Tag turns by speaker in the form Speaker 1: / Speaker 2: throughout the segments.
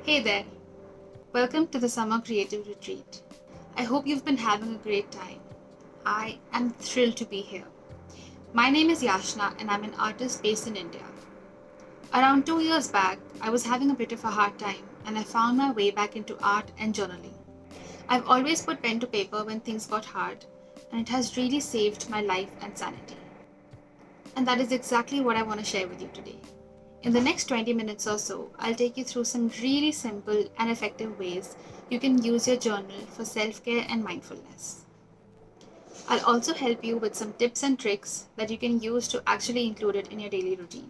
Speaker 1: Hey there, welcome to the Summer Creative Retreat. I hope you've been having a great time. I am thrilled to be here. My name is Yashna and I'm an artist based in India. Around 2 years back, I was having a bit of a hard time and I found my way back into art and journaling. I've always put pen to paper when things got hard, and it has really saved my life and sanity. And that is exactly what I want to share with you today. In the next 20 minutes or so, I'll take you through some really simple and effective ways you can use your journal for self care and mindfulness. I'll also help you with some tips and tricks that you can use to actually include it in your daily routine.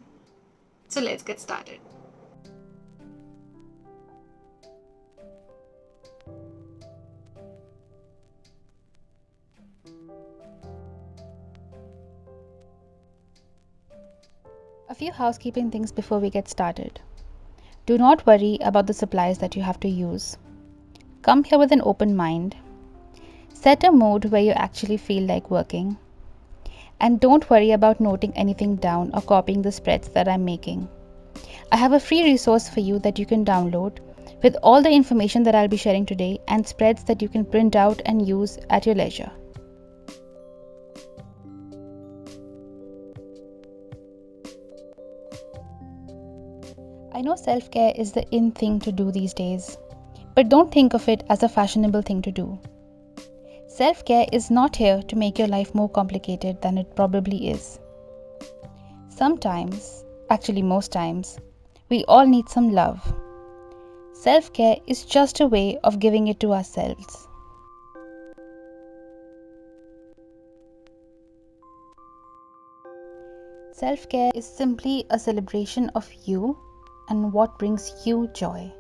Speaker 1: So let's get started. A few housekeeping things before we get started. Do not worry about the supplies that you have to use. Come here with an open mind. Set a mood where you actually feel like working. And don't worry about noting anything down or copying the spreads that I'm making. I have a free resource for you that you can download with all the information that I'll be sharing today and spreads that you can print out and use at your leisure. I know self care is the in thing to do these days, but don't think of it as a fashionable thing to do. Self care is not here to make your life more complicated than it probably is. Sometimes, actually, most times, we all need some love. Self care is just a way of giving it to ourselves. Self care is simply a celebration of you and what brings you joy.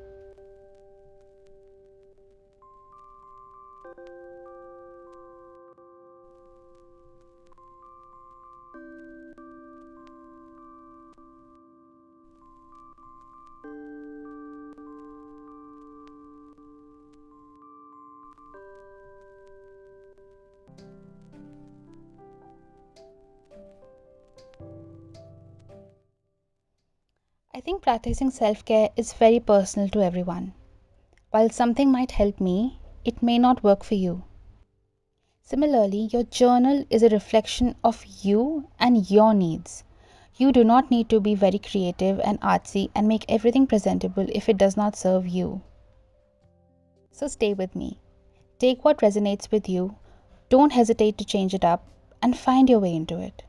Speaker 1: I think practicing self care is very personal to everyone. While something might help me, it may not work for you. Similarly, your journal is a reflection of you and your needs. You do not need to be very creative and artsy and make everything presentable if it does not serve you. So stay with me. Take what resonates with you, don't hesitate to change it up, and find your way into it.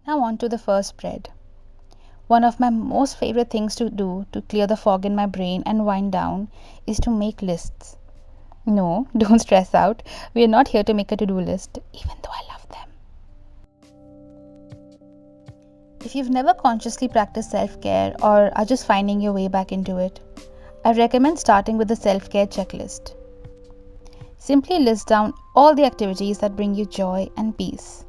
Speaker 1: Now, on to the first spread. One of my most favorite things to do to clear the fog in my brain and wind down is to make lists. No, don't stress out. We are not here to make a to do list, even though I love them. If you've never consciously practiced self care or are just finding your way back into it, I recommend starting with the self care checklist. Simply list down all the activities that bring you joy and peace.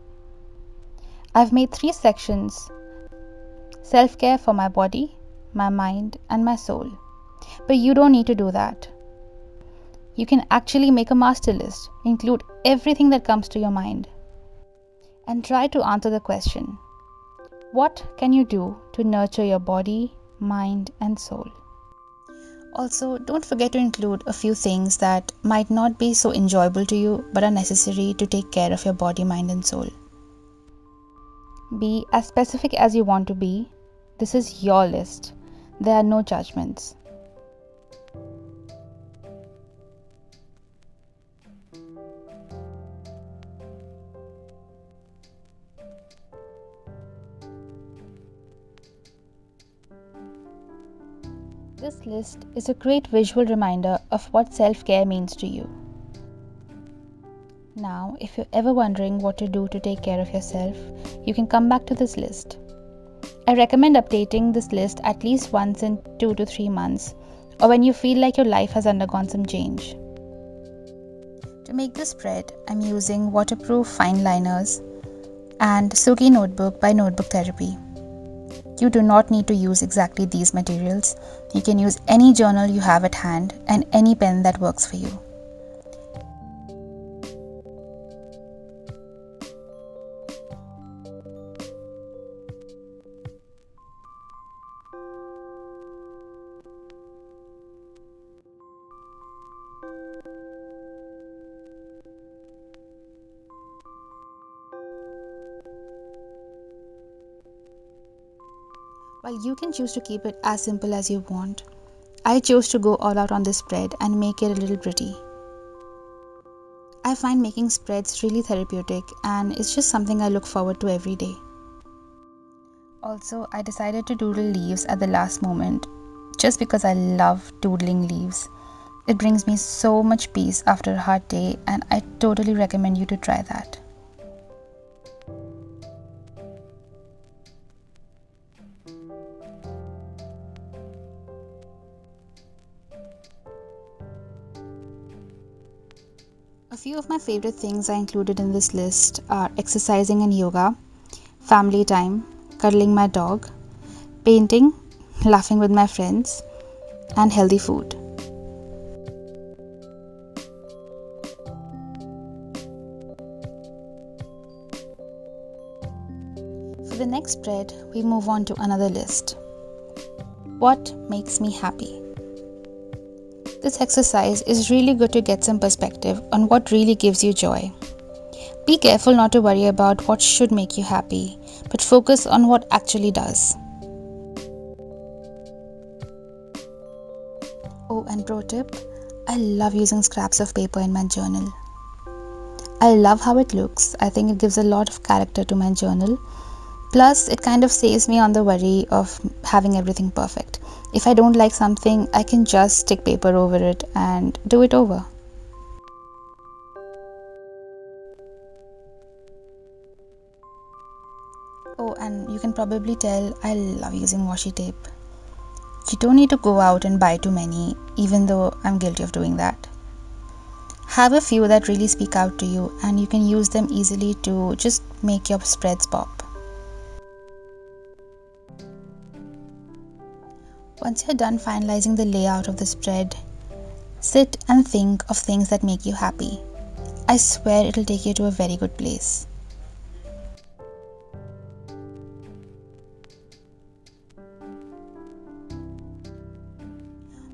Speaker 1: I've made 3 sections: self care for my body, my mind, and my soul. But you don't need to do that. You can actually make a master list, include everything that comes to your mind, and try to answer the question: what can you do to nurture your body, mind, and soul? Also, don't forget to include a few things that might not be so enjoyable to you but are necessary to take care of your body, mind, and soul. Be as specific as you want to be. This is your list. There are no judgments. This list is a great visual reminder of what self care means to you. Now, if you're ever wondering what to do to take care of yourself, you can come back to this list. I recommend updating this list at least once in 2 to 3 months, or when you feel like your life has undergone some change. To make this spread, I'm using waterproof fine liners and Suki notebook by Notebook Therapy. You do not need to use exactly these materials. You can use any journal you have at hand and any pen that works for you. While you can choose to keep it as simple as you want, I chose to go all out on this spread and make it a little pretty. I find making spreads really therapeutic and it's just something I look forward to every day. Also, I decided to doodle leaves at the last moment just because I love doodling leaves. It brings me so much peace after a hard day, and I totally recommend you to try that. A few of my favorite things I included in this list are exercising and yoga, family time, cuddling my dog, painting, laughing with my friends, and healthy food. For the next spread, we move on to another list. What makes me happy? This exercise is really good to get some perspective on what really gives you joy. Be careful not to worry about what should make you happy, but focus on what actually does. Oh, and pro tip, I love using scraps of paper in my journal. I love how it looks. I think it gives a lot of character to my journal. Plus, it kind of saves me on the worry of having everything perfect. If I don't like something, I can just stick paper over it and do it over. Oh, and you can probably tell I love using washi tape. You don't need to go out and buy too many, even though I'm guilty of doing that. Have a few that really speak out to you, and you can use them easily to just make your spreads pop. Once you're done finalizing the layout of the spread, sit and think of things that make you happy. I swear it'll take you to a very good place.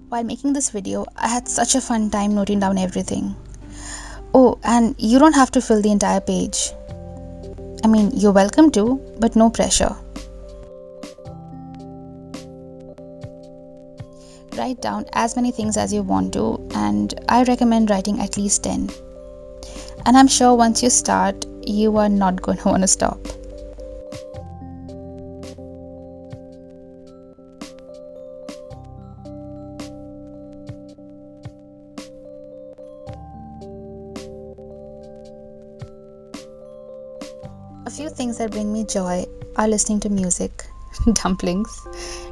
Speaker 1: While making this video, I had such a fun time noting down everything. Oh, and you don't have to fill the entire page. I mean, you're welcome to, but no pressure. Write down as many things as you want to, and I recommend writing at least 10. And I'm sure once you start, you are not going to want to stop. A few things that bring me joy are listening to music, dumplings,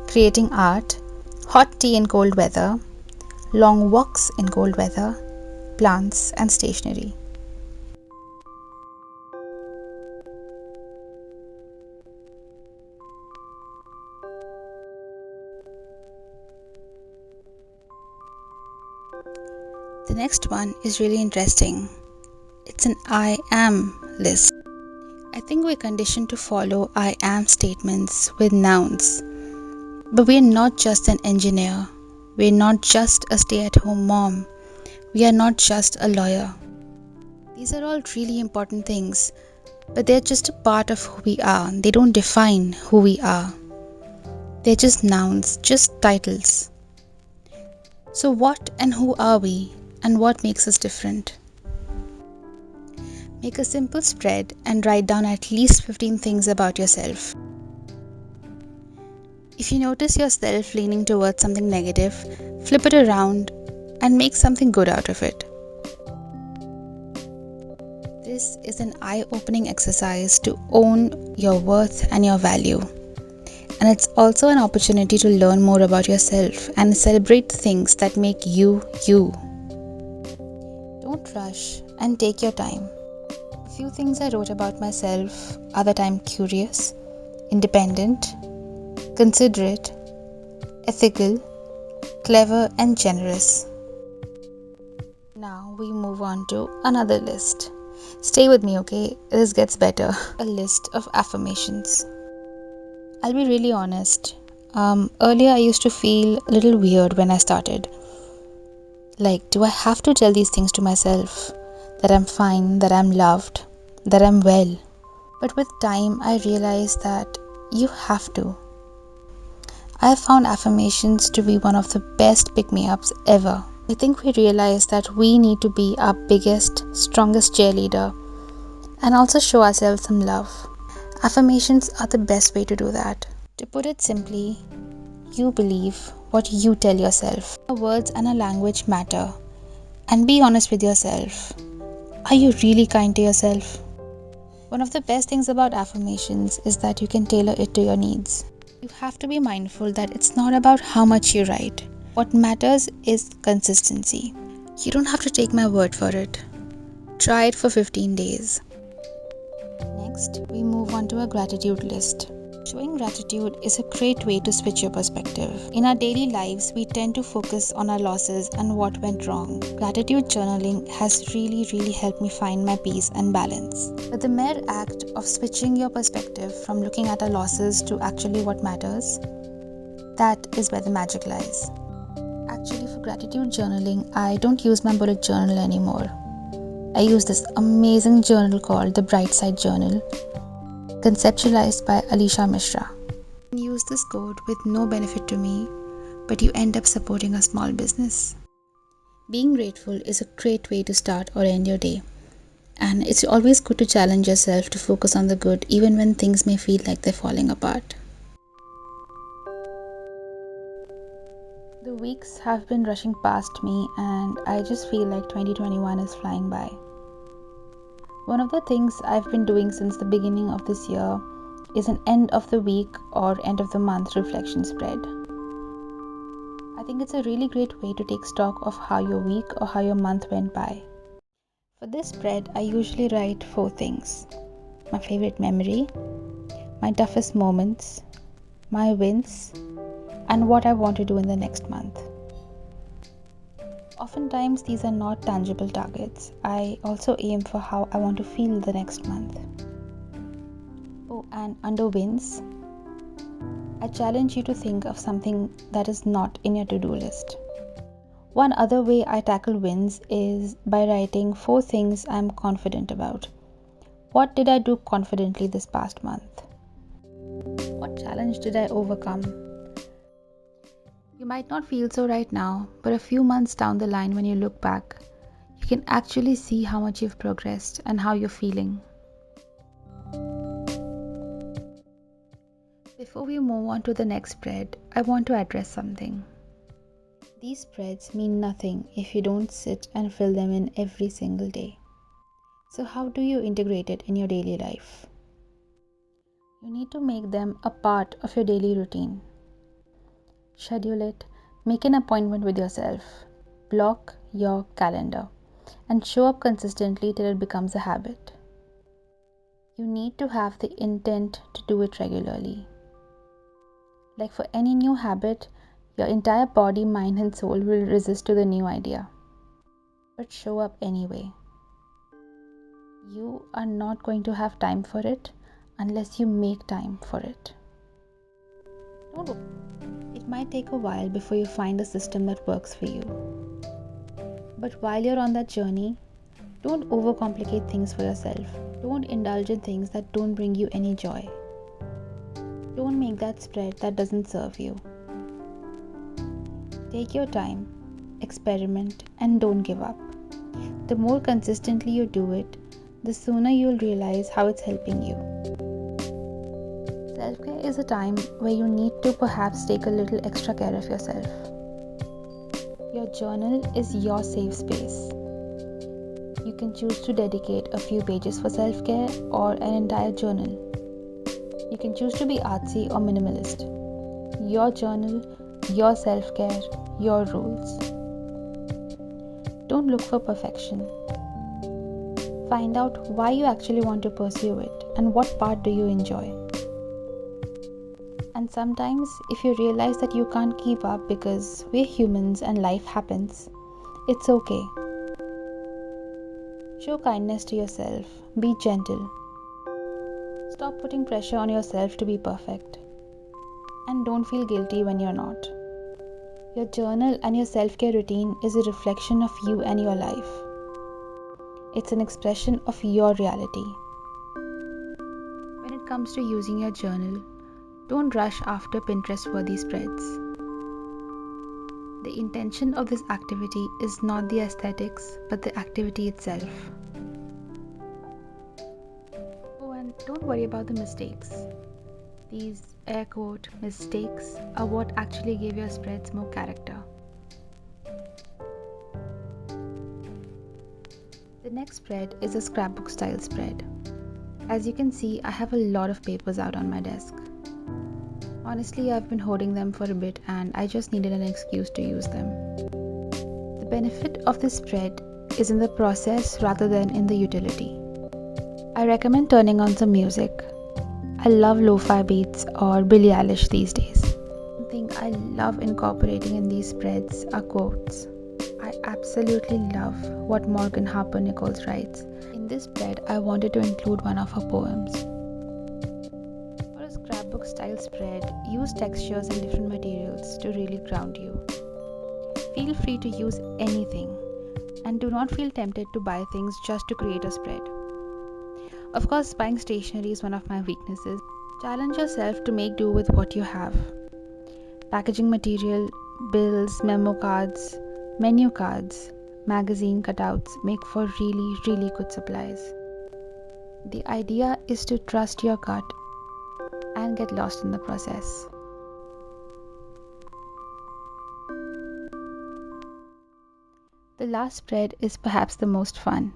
Speaker 1: creating art, hot tea in cold weather, long walks in cold weather, plants, and stationery. The next one is really interesting. It's an I am list. I think we're conditioned to follow I am statements with nouns. But we're not just an engineer. We're not just a stay at home mom. We are not just a lawyer. These are all really important things, but they're just a part of who we are. They don't define who we are. They're just nouns, just titles. So, what and who are we, and what makes us different? Make a simple spread and write down at least 15 things about yourself. If you notice yourself leaning towards something negative, flip it around and make something good out of it. This is an eye-opening exercise to own your worth and your value. And it's also an opportunity to learn more about yourself and celebrate things that make you, you. Don't rush and take your time. A few things I wrote about myself are that I'm curious, independent, considerate, ethical, clever, and generous. Now we move on to another list. Stay with me, okay? This gets better. A list of affirmations. I'll be really honest. Earlier, I used to feel a little weird when I started. Like, do I have to tell these things to myself? That I'm fine, that I'm loved, that I'm well. But with time, I realized that you have to. I have found affirmations to be one of the best pick me ups ever. I think we realize that we need to be our biggest, strongest cheerleader and also show ourselves some love. Affirmations are the best way to do that. To put it simply, you believe what you tell yourself. Our words and our language matter. And be honest with yourself. Are you really kind to yourself? One of the best things about affirmations is that you can tailor it to your needs. You have to be mindful that it's not about how much you write. What matters is consistency. You don't have to take my word for it. Try it for 15 days. Next, we move on to a gratitude list. Showing gratitude is a great way to switch your perspective. In our daily lives, we tend to focus on our losses and what went wrong. Gratitude journaling has really helped me find my peace and balance. But the mere act of switching your perspective from looking at our losses to actually what matters, that is where the magic lies. Actually, for gratitude journaling, I don't use my bullet journal anymore. I use this amazing journal called the Bright Side Journal, conceptualized by Alisha Mishra. You can use this code with no benefit to me, but you end up supporting a small business. Being grateful is a great way to start or end your day. And it's always good to challenge yourself to focus on the good even when things may feel like they're falling apart. The weeks have been rushing past me and I just feel like 2021 is flying by. One of the things I've been doing since the beginning of this year is an end of the week or end of the month reflection spread. I think it's a really great way to take stock of how your week or how your month went by. For this spread, I usually write 4 things: my favorite memory, my toughest moments, my wins, and what I want to do in the next month. Oftentimes, these are not tangible targets. I also aim for how I want to feel the next month. Oh, and under wins, I challenge you to think of something that is not in your to-do list. One other way I tackle wins is by writing 4 things I'm confident about. What did I do confidently this past month? What challenge did I overcome? You might not feel so right now, but a few months down the line when you look back, you can actually see how much you've progressed and how you're feeling. Before we move on to the next spread, I want to address something. These spreads mean nothing if you don't sit and fill them in every single day. So how do you integrate it in your daily life? You need to make them a part of your daily routine. Schedule it, make an appointment with yourself, block your calendar, and show up consistently till it becomes a habit. You need to have the intent to do it regularly. Like for any new habit, your entire body, mind, and soul will resist to the new idea. But show up anyway. You are not going to have time for it unless you make time for it. It might take a while before you find a system that works for you. But while you're on that journey, don't overcomplicate things for yourself. Don't indulge in things that don't bring you any joy. Don't make that spread that doesn't serve you. Take your time, experiment, and don't give up. The more consistently you do it, the sooner you'll realize how it's helping you. Self-care is a time where you need to perhaps take a little extra care of yourself. Your journal is your safe space. You can choose to dedicate a few pages for self-care or an entire journal. You can choose to be artsy or minimalist. Your journal, your self-care, your rules. Don't look for perfection. Find out why you actually want to pursue it and what part do you enjoy. And sometimes, if you realize that you can't keep up because we're humans and life happens, it's okay. Show kindness to yourself. Be gentle. Stop putting pressure on yourself to be perfect. And don't feel guilty when you're not. Your journal and your self care routine is a reflection of you and your life. It's an expression of your reality. When it comes to using your journal, don't rush after Pinterest worthy spreads. The intention of this activity is not the aesthetics, but the activity itself. Oh, and don't worry about the mistakes. These air quote mistakes are what actually give your spreads more character. The next spread is a scrapbook style spread. As you can see, I have a lot of papers out on my desk. Honestly, I've been hoarding them for a bit and I just needed an excuse to use them. The benefit of this spread is in the process rather than in the utility. I recommend turning on some music. I love lo-fi beats or Billie Eilish these days. One thing I love incorporating in these spreads are quotes. I absolutely love what Morgan Harper Nichols writes. In this spread, I wanted to include one of her poems. For a scrapbook style spread, use textures and different materials to really ground you. Feel free to use anything and do not feel tempted to buy things just to create a spread. Of course, buying stationery is one of my weaknesses. Challenge yourself to make do with what you have. Packaging material, bills, memo cards, menu cards, magazine cutouts make for really good supplies. The idea is to trust your gut and get lost in the process. The last spread is perhaps the most fun.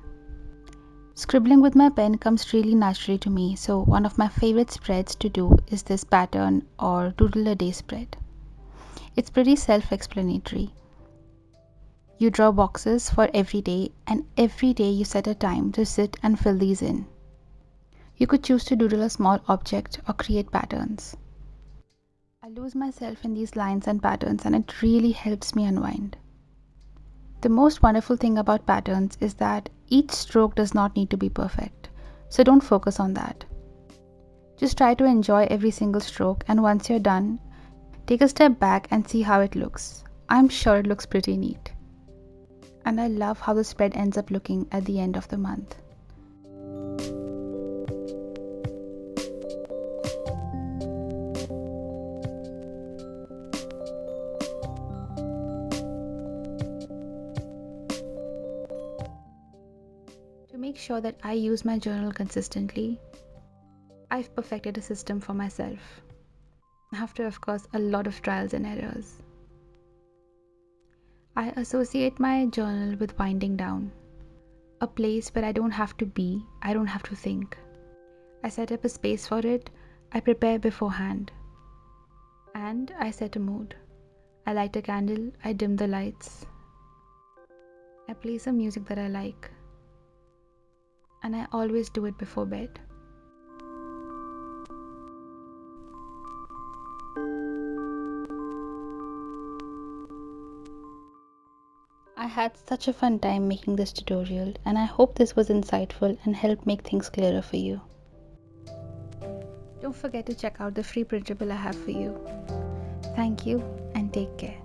Speaker 1: Scribbling with my pen comes really naturally to me, so one of my favorite spreads to do is this pattern or doodle a day spread. It's pretty self-explanatory. You draw boxes for every day, and every day you set a time to sit and fill these in. You could choose to doodle a small object or create patterns. I lose myself in these lines and patterns, and it really helps me unwind. The most wonderful thing about patterns is that each stroke does not need to be perfect, so don't focus on that. Just try to enjoy every single stroke, and once you're done, take a step back and see how it looks. I'm sure it looks pretty neat. And I love how the spread ends up looking at the end of the month. To make sure that I use my journal consistently, I've perfected a system for myself. After, of course, a lot of trials and errors. I associate my journal with winding down, a place where I don't have to be, I don't have to think. I set up a space for it, I prepare beforehand, and I set a mood. I light a candle, I dim the lights, I play some music that I like, and I always do it before bed. I had such a fun time making this tutorial, and I hope this was insightful and helped make things clearer for you. Don't forget to check out the free printable I have for you. Thank you and take care.